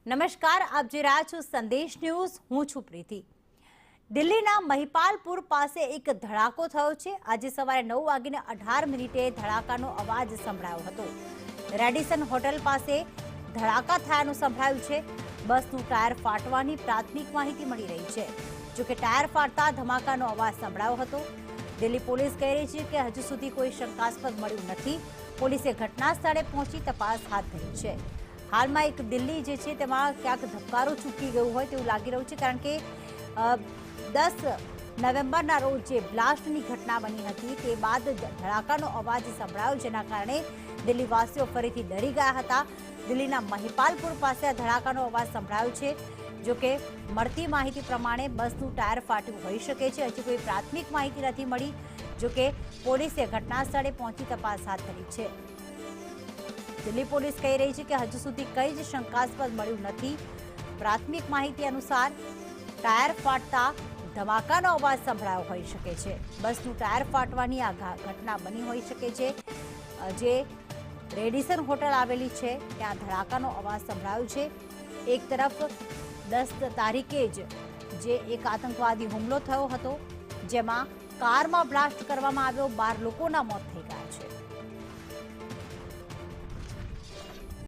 નમસ્કાર, આપ જોઈ રહ્યા છો સંદેશ ન્યૂઝ. હું છું પ્રીતિ. દિલ્હીના મહિપાલપુર પાસે એક ધડાકો થયો છે. આજે સવારે 9:18 ધડાકાનો અવાજ સંભળાયો હતો. રેડિસન હોટલ પાસે ધડાકા થયાનું સંભળાયું છે. બસનું ટાયર ફાટવાની પ્રાથમિક માહિતી મળી રહી છે. જોકે ટાયર ફાટતા ધમાકાનો અવાજ સંભળાયો હતો. દિલ્હી પોલીસ કહી રહી છે કે હજુ સુધી કોઈ શંકાસ્પદ મળ્યું નથી. પોલીસે ઘટના સ્થળે પહોંચી તપાસ હાથ ધરી છે. હાલમાં એક દિલ્હી જે છે તેમાં ક્યાંક ધબકારો ચૂકી ગયું હોય તેવું લાગી રહ્યું છે, કારણ કે 10 નવેમ્બરના રોજ જે બ્લાસ્ટની ઘટના બની હતી તે બાદ ધડાકાનો અવાજ સંભળાયો, જેના કારણે દિલ્હીવાસીઓ ફરીથી ડરી ગયા હતા. દિલ્હીના મહિપાલપુર પાસે આ ધડાકાનો અવાજ સંભળાયો છે. જોકે મળતી માહિતી પ્રમાણે બસનું ટાયર ફાટ્યું હોઈ શકે છે. હજી કોઈ પ્રાથમિક માહિતી નથી મળી. જોકે પોલીસે ઘટના સ્થળે પહોંચી તપાસ હાથ ધરી છે. દિલ્હી પોલીસ કહી રહી છે કે હજુ સુધી કંઈ જ શંકાસ્પદ મળ્યું નથી. પ્રાથમિક માહિતી અનુસાર ટાયર ફાટતા ધમાકાનો અવાજ સંભળાયો હોઈ શકે છે. બસનું ટાયર ફાટવાની આ ઘટના બની હોઈ શકે છે. જે રેડિસન હોટલ આવેલી છે ત્યાં ધડાકાનો અવાજ સંભળાયો છે. એક તરફ 10 તારીખે જ જે એક આતંકવાદી હુમલો થયો હતો, જેમાં કારમાં બ્લાસ્ટ કરવામાં આવ્યો, 12 લોકોના મોત થઈ ગયા છે.